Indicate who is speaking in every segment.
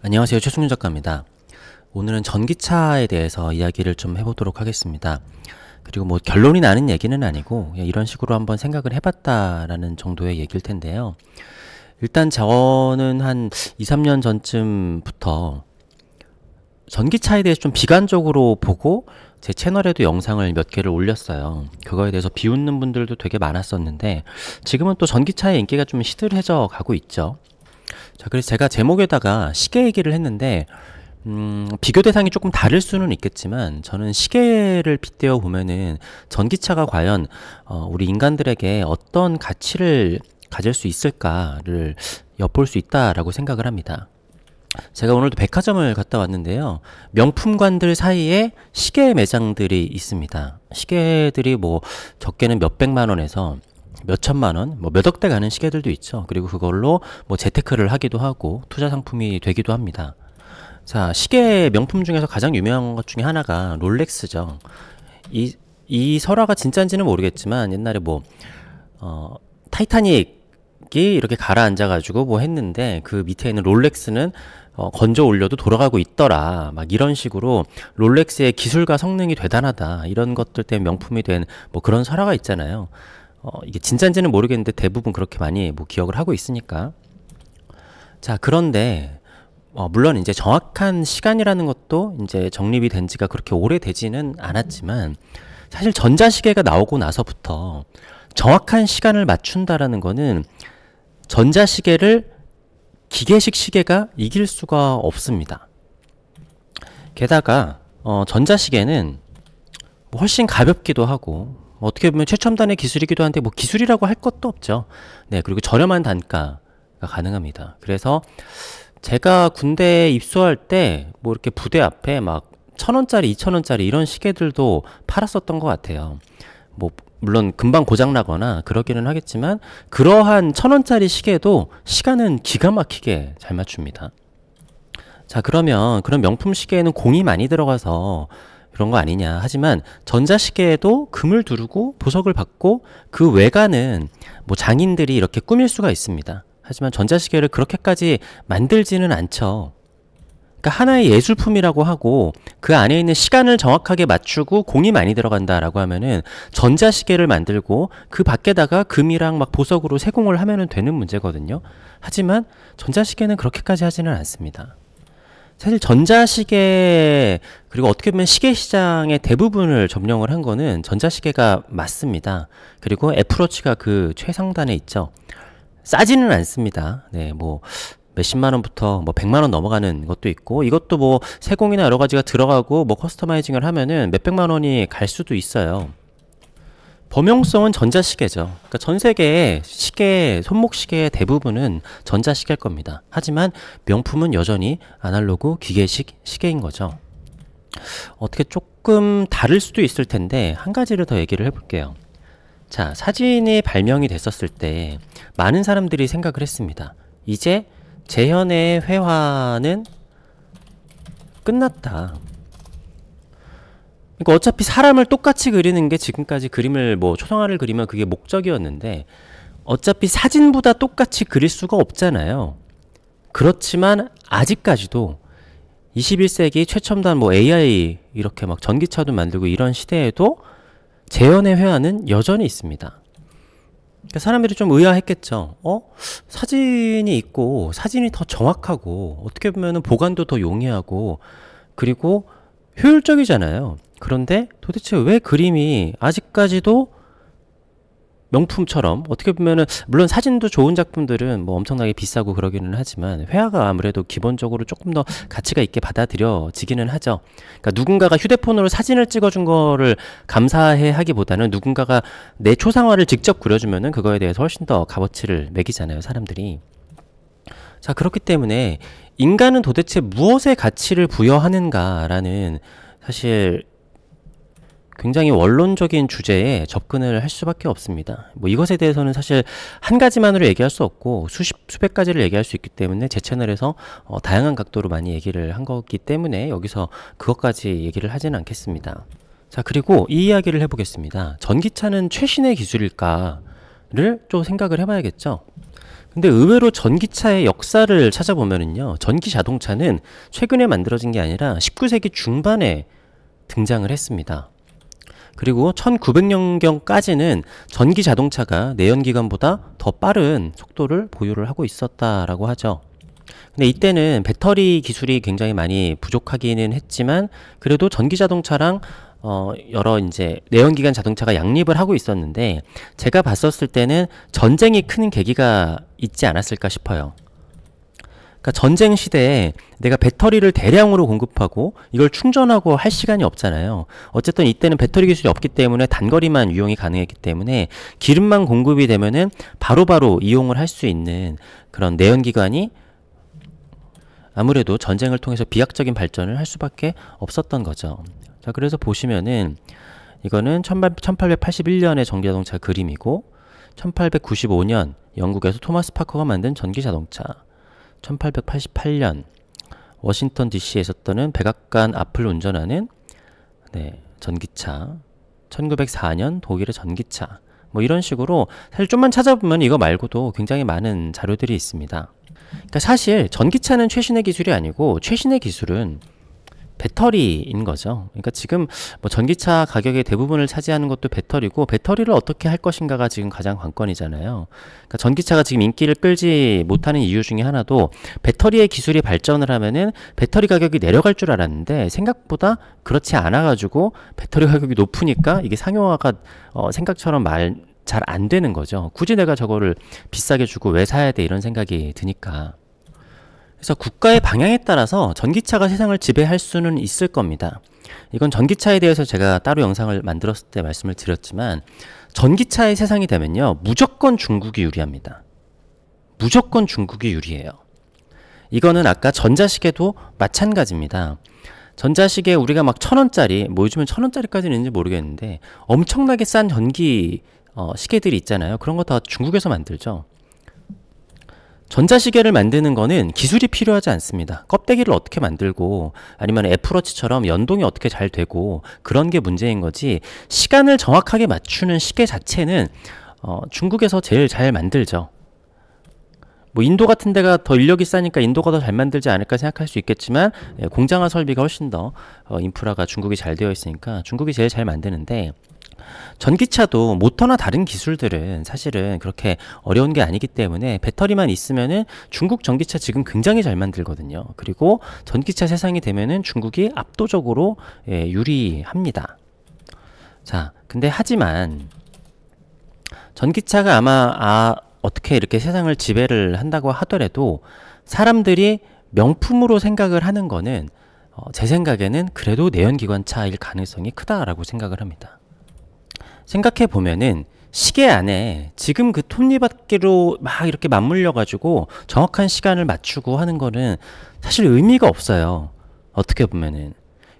Speaker 1: 안녕하세요. 최승윤 작가입니다. 오늘은 전기차에 대해서 이야기를 좀 해보도록 하겠습니다. 그리고 뭐 결론이 나는 얘기는 아니고 그냥 이런 식으로 한번 생각을 해봤다라는 정도의 얘기일 텐데요. 일단 저는 한 2, 3년 전쯤부터 전기차에 대해서 좀 비관적으로 보고 제 채널에도 영상을 몇 개를 올렸어요. 그거에 대해서 비웃는 분들도 되게 많았었는데 지금은 또 전기차의 인기가 좀 시들해져 가고 있죠. 자, 그래서 제가 제목에다가 시계 얘기를 했는데 비교 대상이 조금 다를 수는 있겠지만 저는 시계를 빗대어 보면은 전기차가 과연 우리 인간들에게 어떤 가치를 가질 수 있을까를 엿볼 수 있다라고 생각을 합니다. 제가 오늘도 백화점을 갔다 왔는데요. 명품관들 사이에 시계 매장들이 있습니다. 시계들이 뭐 적게는 몇백만 원에서 몇천만 원, 뭐 몇억 대 가는 시계들도 있죠. 그리고 그걸로 뭐 재테크를 하기도 하고 투자 상품이 되기도 합니다. 자, 시계 명품 중에서 가장 유명한 것 중에 하나가 롤렉스죠. 이 설화가 진짜인지는 모르겠지만 옛날에 뭐 타이타닉이 이렇게 가라앉아가지고 뭐 했는데 그 밑에 있는 롤렉스는 건져 올려도 돌아가고 있더라. 막 이런 식으로 롤렉스의 기술과 성능이 대단하다. 이런 것들 때문에 명품이 된 뭐 그런 설화가 있잖아요. 이게 진짜인지는 모르겠는데 대부분 그렇게 많이 뭐 기억을 하고 있으니까. 자, 그런데 물론 이제 정확한 시간이라는 것도 이제 정립이 된 지가 그렇게 오래되지는 않았지만 사실 전자시계가 나오고 나서부터 정확한 시간을 맞춘다라는 거는 전자시계를 기계식 시계가 이길 수가 없습니다. 게다가 전자시계는 뭐 훨씬 가볍기도 하고 어떻게 보면 최첨단의 기술이기도 한데 뭐 기술이라고 할 것도 없죠. 네, 그리고 저렴한 단가가 가능합니다. 그래서 제가 군대에 입소할 때 뭐 이렇게 부대 앞에 막 1,000원짜리, 2,000원짜리 이런 시계들도 팔았었던 것 같아요. 뭐 물론 금방 고장 나거나 그러기는 하겠지만 그러한 1,000원짜리 시계도 시간은 기가 막히게 잘 맞춥니다. 자, 그러면 그런 명품 시계에는 공이 많이 들어가서 그런 거 아니냐. 하지만 전자시계에도 금을 두르고 보석을 받고 그 외관은 뭐 장인들이 이렇게 꾸밀 수가 있습니다. 하지만 전자시계를 그렇게까지 만들지는 않죠. 그러니까 하나의 예술품이라고 하고 그 안에 있는 시간을 정확하게 맞추고 공이 많이 들어간다라고 하면은 전자시계를 만들고 그 밖에다가 금이랑 막 보석으로 세공을 하면은 되는 문제거든요. 하지만 전자시계는 그렇게까지 하지는 않습니다. 사실 전자시계 그리고 어떻게 보면 시계 시장의 대부분을 점령을 한 거는 전자시계가 맞습니다. 그리고 애플워치가 그 최상단에 있죠. 싸지는 않습니다. 네, 뭐 몇십만 원부터 뭐 100만 원 넘어가는 것도 있고 이것도 뭐 세공이나 여러 가지가 들어가고 뭐 커스터마이징을 하면은 몇백만 원이 갈 수도 있어요. 범용성은 전자시계죠. 그러니까 전 세계의 시계, 손목시계의 대부분은 전자시계일 겁니다. 하지만 명품은 여전히 아날로그 기계식 시계인 거죠. 어떻게 조금 다를 수도 있을 텐데 한 가지를 더 얘기를 해볼게요. 자, 사진이 발명이 됐었을 때 많은 사람들이 생각을 했습니다. 이제 재현의 회화는 끝났다. 그러니까 어차피 사람을 똑같이 그리는 게 지금까지 그림을 뭐 초상화를 그리면 그게 목적이었는데 어차피 사진보다 똑같이 그릴 수가 없잖아요. 그렇지만 아직까지도 21세기 최첨단 뭐 AI 이렇게 막 전기차도 만들고 이런 시대에도 재현의 회화는 여전히 있습니다. 그러니까 사람들이 좀 의아했겠죠. 사진이 있고 사진이 더 정확하고 어떻게 보면 보관도 더 용이하고 그리고 효율적이잖아요. 그런데 도대체 왜 그림이 아직까지도 명품처럼 어떻게 보면은 물론 사진도 좋은 작품들은 뭐 엄청나게 비싸고 그러기는 하지만 회화가 아무래도 기본적으로 조금 더 가치가 있게 받아들여지기는 하죠. 그러니까 누군가가 휴대폰으로 사진을 찍어준 거를 감사해 하기보다는 누군가가 내 초상화를 직접 그려주면은 그거에 대해서 훨씬 더 값어치를 매기잖아요, 사람들이. 자, 그렇기 때문에 인간은 도대체 무엇에 가치를 부여하는가라는 사실 굉장히 원론적인 주제에 접근을 할 수밖에 없습니다. 뭐 이것에 대해서는 사실 한 가지만으로 얘기할 수 없고 수백 가지를 얘기할 수 있기 때문에 제 채널에서 다양한 각도로 많이 얘기를 한 거기 때문에 여기서 그것까지 얘기를 하지는 않겠습니다. 자, 그리고 이 이야기를 해보겠습니다. 전기차는 최신의 기술일까를 좀 생각을 해봐야겠죠. 근데 의외로 전기차의 역사를 찾아보면은요, 전기 자동차는 최근에 만들어진 게 아니라 19세기 중반에 등장을 했습니다. 그리고 1900년경까지는 전기 자동차가 내연기관보다 더 빠른 속도를 보유를 하고 있었다라고 하죠. 근데 이때는 배터리 기술이 굉장히 많이 부족하기는 했지만 그래도 전기 자동차랑 여러 이제 내연기관 자동차가 양립을 하고 있었는데 제가 봤었을 때는 전쟁이 큰 계기가 있지 않았을까 싶어요. 그러니까 전쟁 시대에 내가 배터리를 대량으로 공급하고 이걸 충전하고 할 시간이 없잖아요. 어쨌든 이때는 배터리 기술이 없기 때문에 단거리만 유용이 가능했기 때문에 기름만 공급이 되면은 바로바로 이용을 할 수 있는 그런 내연기관이 아무래도 전쟁을 통해서 비약적인 발전을 할 수밖에 없었던 거죠. 자, 그래서 보시면은 이거는 1881년의 전기자동차 그림이고 1895년 영국에서 토마스 파커가 만든 전기자동차, 1888년 워싱턴 DC에서 떠는 백악관 앞을 운전하는 전기차, 1904년 독일의 전기차, 뭐 이런 식으로 사실 좀만 찾아보면 이거 말고도 굉장히 많은 자료들이 있습니다. 그러니까 사실 전기차는 최신의 기술이 아니고 최신의 기술은 배터리인 거죠. 그러니까 지금 뭐 전기차 가격의 대부분을 차지하는 것도 배터리고 배터리를 어떻게 할 것인가가 지금 가장 관건이잖아요. 그러니까 전기차가 지금 인기를 끌지 못하는 이유 중에 하나도 배터리의 기술이 발전을 하면은 배터리 가격이 내려갈 줄 알았는데 생각보다 그렇지 않아 가지고 배터리 가격이 높으니까 이게 상용화가 생각처럼 잘 안 되는 거죠. 굳이 내가 저거를 비싸게 주고 왜 사야 돼 이런 생각이 드니까. 그래서 국가의 방향에 따라서 전기차가 세상을 지배할 수는 있을 겁니다. 이건 전기차에 대해서 제가 따로 영상을 만들었을 때 말씀을 드렸지만 전기차의 세상이 되면요, 무조건 중국이 유리합니다. 무조건 중국이 유리해요. 이거는 아까 전자시계도 마찬가지입니다. 전자시계 우리가 막 1,000원짜리, 뭐 요즘은 1,000원짜리까지는 있는지 모르겠는데 엄청나게 싼 전기 시계들이 있잖아요. 그런 거 다 중국에서 만들죠. 전자시계를 만드는 거는 기술이 필요하지 않습니다. 껍데기를 어떻게 만들고 아니면 애플워치처럼 연동이 어떻게 잘 되고 그런 게 문제인 거지, 시간을 정확하게 맞추는 시계 자체는 중국에서 제일 잘 만들죠. 뭐 인도 같은 데가 더 인력이 싸니까 인도가 더 잘 만들지 않을까 생각할 수 있겠지만 공장화 설비가 훨씬 더 인프라가 중국이 잘 되어 있으니까 중국이 제일 잘 만드는데, 전기차도 모터나 다른 기술들은 사실은 그렇게 어려운 게 아니기 때문에 배터리만 있으면은 중국 전기차 지금 굉장히 잘 만들거든요. 그리고 전기차 세상이 되면은 중국이 압도적으로 유리합니다. 자, 근데 하지만 전기차가 아마 어떻게 이렇게 세상을 지배를 한다고 하더라도 사람들이 명품으로 생각을 하는 거는 제 생각에는 그래도 내연기관차일 가능성이 크다라고 생각을 합니다. 생각해 보면은 시계 안에 지금 그 톱니바퀴로 막 이렇게 맞물려 가지고 정확한 시간을 맞추고 하는 거는 사실 의미가 없어요. 어떻게 보면은.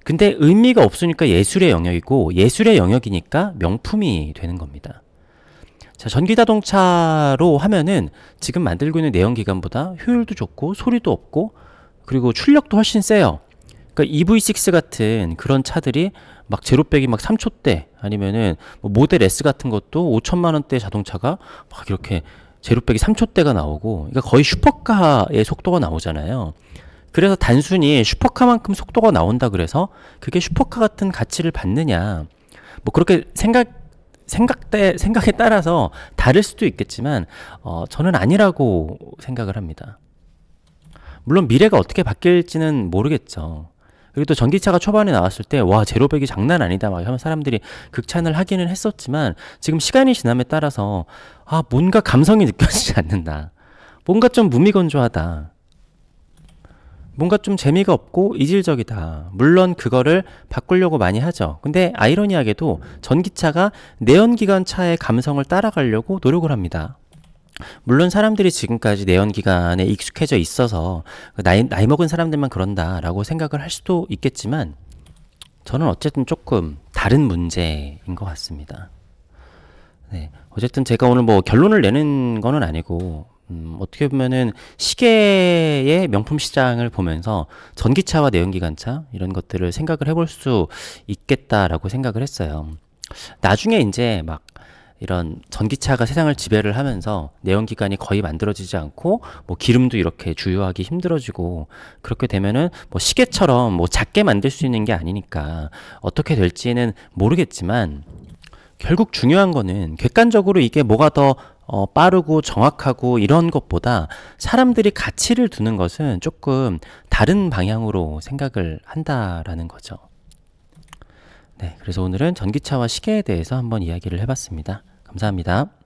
Speaker 1: 근데 의미가 없으니까 예술의 영역이고 예술의 영역이니까 명품이 되는 겁니다. 자, 전기자동차로 하면은 지금 만들고 있는 내연기관보다 효율도 좋고 소리도 없고 그리고 출력도 훨씬 세요. 그러니까 EV6 같은 그런 차들이 막 제로백이 막 3초대 아니면은 뭐 모델 S 같은 것도 5천만 원대 자동차가 막 이렇게 제로백이 3초대가 나오고, 그러니까 거의 슈퍼카의 속도가 나오잖아요. 그래서 단순히 슈퍼카만큼 속도가 나온다 그래서 그게 슈퍼카 같은 가치를 받느냐, 뭐 그렇게 생각에 따라서 다를 수도 있겠지만 저는 아니라고 생각을 합니다. 물론 미래가 어떻게 바뀔지는 모르겠죠. 그리고 또 전기차가 초반에 나왔을 때 와, 제로백이 장난 아니다 막 하면 사람들이 극찬을 하기는 했었지만 지금 시간이 지남에 따라서 뭔가 감성이 느껴지지 않는다, 뭔가 좀 무미건조하다, 뭔가 좀 재미가 없고 이질적이다. 물론 그거를 바꾸려고 많이 하죠. 근데 아이러니하게도 전기차가 내연기관차의 감성을 따라가려고 노력을 합니다. 물론 사람들이 지금까지 내연기관에 익숙해져 있어서 나이 먹은 사람들만 그런다라고 생각을 할 수도 있겠지만 저는 어쨌든 조금 다른 문제인 것 같습니다. 네, 어쨌든 제가 오늘 뭐 결론을 내는 거는 아니고 어떻게 보면은 시계의 명품 시장을 보면서 전기차와 내연기관차 이런 것들을 생각을 해볼 수 있겠다라고 생각을 했어요. 나중에 이제 막 이런 전기차가 세상을 지배를 하면서 내연기관이 거의 만들어지지 않고 뭐 기름도 이렇게 주유하기 힘들어지고 그렇게 되면은 뭐 시계처럼 뭐 작게 만들 수 있는 게 아니니까 어떻게 될지는 모르겠지만 결국 중요한 거는 객관적으로 이게 뭐가 더 빠르고 정확하고 이런 것보다 사람들이 가치를 두는 것은 조금 다른 방향으로 생각을 한다라는 거죠. 네, 그래서 오늘은 전기차와 시계에 대해서 한번 이야기를 해봤습니다. 감사합니다.